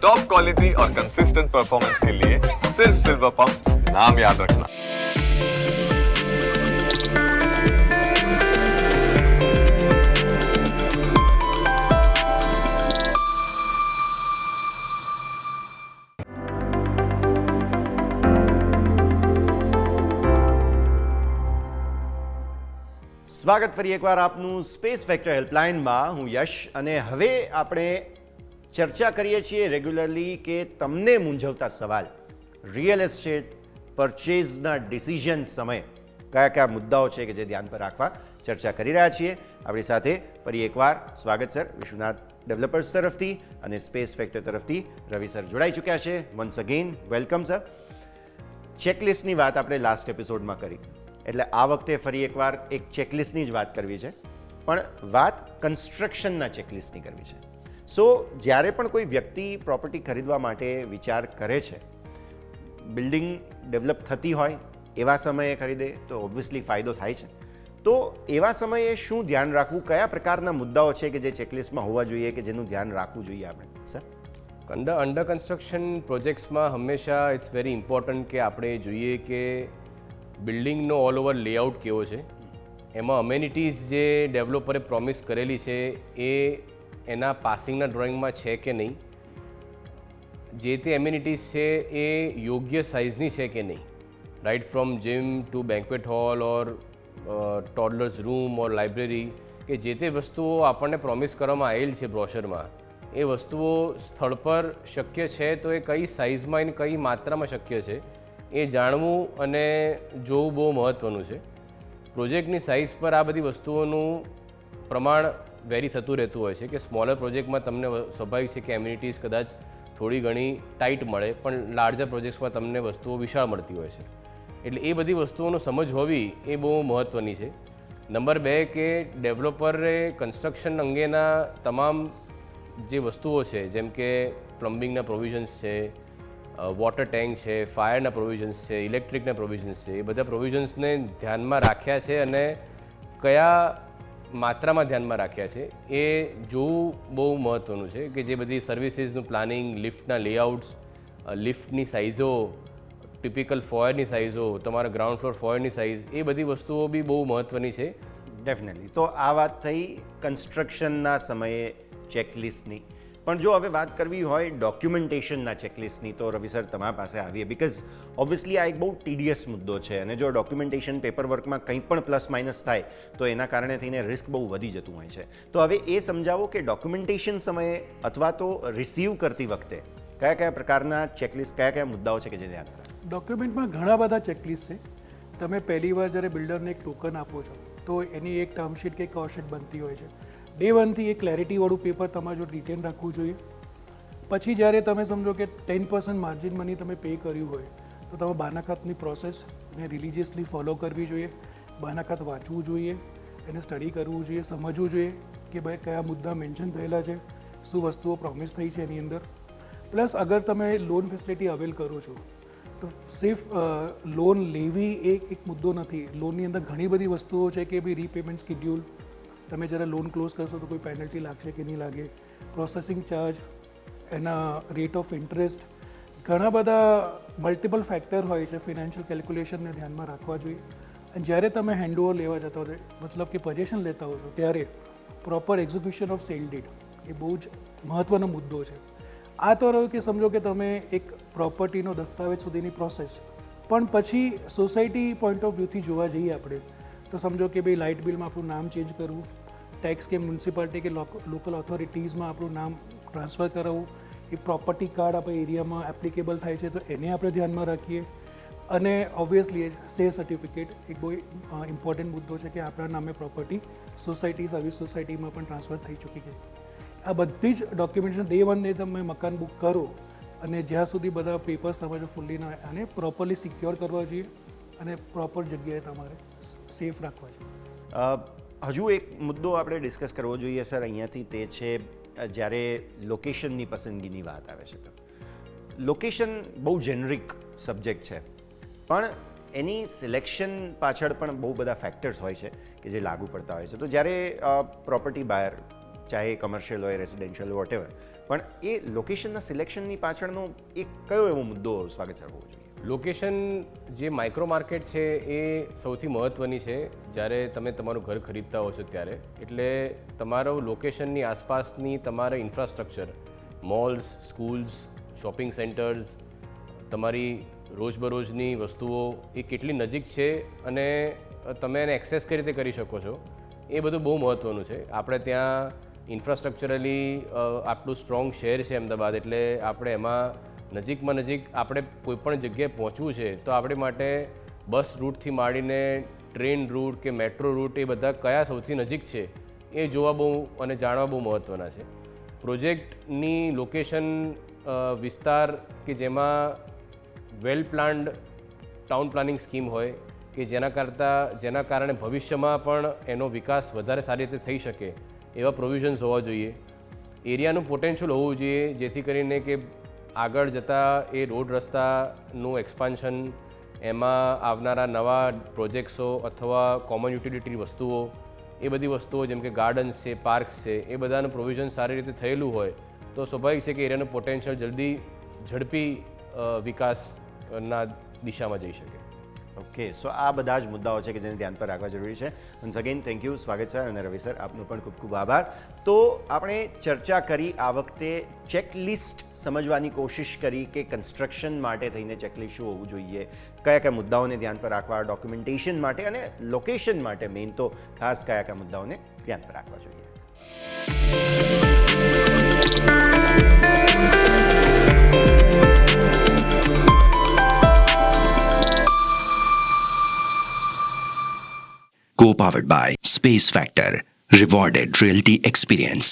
Top quality और consistent performance के लिए सिर्फ सिल्वर पंप नाम याद रखना। સ્વાગત ફરી એકવાર આપનું સ્પેસ ફેક્ટર હેલ્પલાઇનમાં. હું યશ અને હવે આપણે ચર્ચા કરીએ છીએ રેગ્યુલરલી કે તમને મૂંઝવતા સવાલ રિયલ એસ્ટેટ પરચેઝના ડિસિઝન સમયે કયા કયા મુદ્દાઓ છે કે જે ધ્યાન પર રાખવા ચર્ચા કરી રહ્યા છીએ. આપણી સાથે ફરી એકવાર સ્વાગત સર વિશ્વનાથ ડેવલપર્સ તરફથી અને સ્પેસ ફેક્ટર તરફથી રવિ સર જોડાઈ ચૂક્યા છે. Once again welcome sir. ચેકલિસ્ટની વાત આપણે લાસ્ટ એપિસોડમાં કરી એટલે આ વખતે ફરી એકવાર એક ચેકલિસ્ટની જ વાત કરવી છે, પણ વાત કન્સ્ટ્રક્શનના ચેકલિસ્ટની કરવી છે. સો જ્યારે પણ કોઈ વ્યક્તિ પ્રોપર્ટી ખરીદવા માટે વિચાર કરે છે, બિલ્ડિંગ ડેવલપ થતી હોય એવા સમયે ખરીદે તો ઓબ્વિયસલી ફાયદો થાય છે. તો એવા સમયે શું ધ્યાન રાખવું, કયા પ્રકારના મુદ્દાઓ છે કે જે ચેકલિસ્ટમાં હોવા જોઈએ કે જેનું ધ્યાન રાખવું જોઈએ આપણે સર? અંડર કન્સ્ટ્રક્શન પ્રોજેક્ટ્સમાં હંમેશા ઇટ્સ વેરી ઇમ્પોર્ટન્ટ કે આપણે જોઈએ કે બિલ્ડિંગનો ઓલ ઓવર લેઆઉટ કેવો છે, એમાં અમેનિટીઝ જે ડેવલપરે પ્રોમિસ કરેલી છે એ એના પાસિંગના ડ્રોઈંગમાં છે કે નહીં, જે તે એમ્યુનિટીઝ છે એ યોગ્ય સાઇઝની છે કે નહીં, right from gym to banquet hall or toddlers room or library, કે જે તે વસ્તુઓ આપણને પ્રોમિસ કરવામાં આવેલ છે બ્રોશરમાં એ વસ્તુઓ સ્થળ પર શક્ય છે તો એ કઈ સાઇઝમાં અને કઈ માત્રામાં શક્ય છે એ જાણવું અને જોવું બહુ મહત્ત્વનું છે. પ્રોજેક્ટની સાઇઝ પર આ બધી વસ્તુઓનું પ્રમાણ વેરી થતું રહેતું હોય છે કે સ્મોલર પ્રોજેક્ટમાં તમને સ્વાભાવિક છે કે એમ્યુનિટીઝ કદાચ થોડી ઘણી ટાઈટ મળે, પણ લાર્જર પ્રોજેક્ટ્સમાં તમને વસ્તુઓ વિશાળ મળતી હોય છે. એટલે એ બધી વસ્તુઓનું સમજ હોવી એ બહુ મહત્ત્વની છે. નંબર 2 કે ડેવલપરે કન્સ્ટ્રક્શન અંગેના તમામ જે વસ્તુઓ છે જેમ કે પ્લમ્બિંગના પ્રોવિઝન્સ છે, વોટર ટેન્ક છે, ફાયરના પ્રોવિઝન્સ છે, ઇલેક્ટ્રિકના પ્રોવિઝન્સ છે, એ બધા પ્રોવિઝન્સને ધ્યાનમાં રાખ્યા છે અને કયા માત્રામાં ધ્યાનમાં રાખ્યા છે એ જોવું બહુ મહત્ત્વનું છે. કે જે બધી સર્વિસીસનું પ્લાનિંગ, લિફ્ટના લેઆઉટ્સ, લિફ્ટની સાઇઝો, ટિપિકલ ફોયરની સાઇઝો, તમારા ગ્રાઉન્ડ ફ્લોર ફોયરની સાઇઝ, એ બધી વસ્તુઓ બી બહુ મહત્ત્વની છે. ડેફિનેટલી. તો આ વાત થઈ કન્સ્ટ્રક્શનના સમયે ચેકલિસ્ટની. પણ જો હવે વાત કરવી હોય ડોક્યુમેન્ટેશનના ચેકલિસ્ટની તો રવિ સર તમારા પાસે આવીએ, બિકોઝ ઓબ્વિયસલી આ એક બહુ ટીડિયસ મુદ્દો છે અને જો ડોક્યુમેન્ટેશન પેપરવર્કમાં કંઈ પણ પ્લસ માઇનસ થાય તો એના કારણે થઈને રિસ્ક બહુ વધી જતું હોય છે. તો હવે એ સમજાવો કે ડોક્યુમેન્ટેશન સમયે અથવા તો રિસીવ કરતી વખતે કયા કયા પ્રકારના ચેકલિસ્ટ, કયા કયા મુદ્દાઓ છે કે જે ધ્યાન રાખે? ડોક્યુમેન્ટમાં ઘણા બધા ચેકલિસ્ટ છે. તમે પહેલી વાર જ્યારે બિલ્ડરને એક ટોકન આપો છો તો એની એક ટર્મશીટ કે કોસ્ટશીટ બનતી હોય છે. ડે 1થી એ ક્લેરિટીવાળું પેપર તમારે જો રિટેન રાખવું જોઈએ. પછી જ્યારે તમે સમજો કે 10% માર્જિન મની તમે પે કર્યું હોય તો તમે બાનાખાતની પ્રોસેસને રિલિજિયસલી ફોલો કરવી જોઈએ. બાનાખાત વાંચવું જોઈએ, એને સ્ટડી કરવું જોઈએ, સમજવું જોઈએ કે ભાઈ કયા મુદ્દા મેન્શન થયેલા છે, શું વસ્તુઓ પ્રોમિસ થઈ છે એની અંદર. પ્લસ અગર તમે લોન ફેસિલિટી અવેલ કરો છો તો સિર્ફ લોન લેવી એક મુદ્દો નથી. લોનની અંદર ઘણી બધી વસ્તુઓ છે કે ભાઈ રીપેમેન્ટ શિડ્યુલ, તમે જ્યારે લોન ક્લોઝ કરશો તો કોઈ પેનલ્ટી લાગશે કે નહીં લાગે, પ્રોસેસિંગ ચાર્જ, એના રેટ ઓફ ઇન્ટરેસ્ટ, ઘણા બધા મલ્ટિપલ ફેક્ટર હોય છે. ફિનાન્શિયલ કેલ્ક્યુલેશનને ધ્યાનમાં રાખવા જોઈએ. અને જ્યારે તમે હેન્ડઓવર લેવા જતા હોય, મતલબ કે પોઝેશન લેતા હો છો, ત્યારે proper execution of sale deed એ બહુ જ મહત્ત્વનો મુદ્દો છે. આ તો રહ્યું કે સમજો કે તમે એક પ્રોપર્ટીનો દસ્તાવેજ સુધીની પ્રોસેસ, પણ પછી સોસાયટી પોઈન્ટ ઓફ વ્યૂથી જોવા જઈએ આપણે તો સમજો કે ભાઈ લાઇટ બિલમાં આપણું નામ ચેન્જ કરવું, ટેક્સ કે મ્યુનિસિપાલિટી કે લોકલ ઓથોરિટીઝમાં આપણું નામ ટ્રાન્સફર કરાવવું, એ પ્રોપર્ટી કાર્ડ આપણા એરિયામાં એપ્લિકેબલ થાય છે તો એને આપણે ધ્યાનમાં રાખીએ. અને ઓબ્વિયસલી શેર સર્ટિફિકેટ એક બહુ ઇમ્પોર્ટન્ટ મુદ્દો છે કે આપણા નામે પ્રોપર્ટી સોસાયટી, સર્વિસ સોસાયટીમાં પણ ટ્રાન્સફર થઈ ચૂકી છે. આ બધી જ ડોક્યુમેન્ટેશન ડે 1 તમે મકાન બુક કરો અને જ્યાં સુધી બધા પેપર્સ તમારે ફૂલ્લી ના આને પ્રોપરલી સિક્યોર કરવા જોઈએ અને પ્રોપર જગ્યાએ તમારે સેફ રાખવા જોઈએ. હજુ એક મુદ્દો આપણે ડિસ્કસ કરવો જોઈએ સર અહીંયાથી, તે છે જ્યારે લોકેશનની પસંદગીની વાત આવે છે. તો લોકેશન બહુ જેનરિક સબ્જેક્ટ છે, પણ એની સિલેક્શન પાછળ પણ બહુ બધા ફેક્ટર્સ હોય છે કે જે લાગુ પડતા હોય છે. તો જ્યારે પ્રોપર્ટી બાયર, ચાહે કમર્શિયલ હોય, રેસિડેન્શિયલ, વોટેવર, પણ એ લોકેશનના સિલેક્શનની પાછળનો એક કયો એવો મુદ્દો સ્વાગત સર હોવો જોઈએ? લોકેશન જે માઇક્રો માર્કેટ છે એ સૌથી મહત્ત્વની છે જ્યારે તમે તમારું ઘર ખરીદતા હો છો ત્યારે. એટલે તમારું લોકેશનની આસપાસની તમારા infrastructure, malls, schools, shopping centres, તમારી રોજબરોજની વસ્તુઓ એ કેટલી નજીક છે અને તમે એને એક્સેસ કઈ રીતે કરી શકો છો એ બધું બહુ મહત્ત્વનું છે. આપણે ત્યાં ઇન્ફ્રાસ્ટ્રક્ચરલી આટલું સ્ટ્રોંગ શહેર છે અમદાવાદ, એટલે આપણે એમાં નજીકમાં નજીક આપણે કોઈપણ જગ્યાએ પહોંચવું છે તો આપણે માટે બસ રૂટથી માંડીને ટ્રેન રૂટ કે મેટ્રો રૂટ એ બધા કયા સૌથી નજીક છે એ જોવા બહુ અને જાણવા બહુ મહત્ત્વના છે. પ્રોજેક્ટની લોકેશન વિસ્તાર કે જેમાં વેલ પ્લાન્ડ ટાઉન પ્લાનિંગ સ્કીમ હોય કે જેના કારણે ભવિષ્યમાં પણ એનો વિકાસ વધારે સારી રીતે થઈ શકે એવા પ્રોવિઝન્સ હોવા જોઈએ. એરિયાનું પોટેન્શિયલ હોવું જોઈએ જેથી કરીને કે આગળ જતાં એ રોડ રસ્તાનું એક્સપાન્શન, એમાં આવનારા નવા પ્રોજેક્ટ્સો અથવા કોમન યુટિલિટી વસ્તુઓ, એ બધી વસ્તુઓ જેમ કે ગાર્ડન્સ છે, પાર્ક્સ છે, એ બધાનું પ્રોવિઝન સારી રીતે થયેલું હોય તો સ્વાભાવિક છે કે એરિયાનું પોટેન્શિયલ ઝડપી વિકાસના દિશામાં જઈ શકે. ઓકે, સો આ બધા જ મુદ્દાઓ છે કે જેને ધ્યાન પર રાખવા જરૂરી છે. વન્સ અગેન થેન્ક યુ સ્વાગત સર અને રવિ સર, આપનો પણ ખૂબ ખૂબ આભાર. તો આપણે ચર્ચા કરી આ વખતે ચેકલિસ્ટ સમજવાની કોશિશ કરી કે કન્સ્ટ્રક્શન માટે થઈને ચેકલિસ્ટ શું હોવું જોઈએ, કયા કયા મુદ્દાઓને ધ્યાન પર રાખવા, ડોક્યુમેન્ટેશન માટે અને લોકેશન માટે મેઇન તો ખાસ કયા કયા મુદ્દાઓને ધ્યાન પર રાખવા જોઈએ. Co-powered by Space Factor, rewarded realty experience.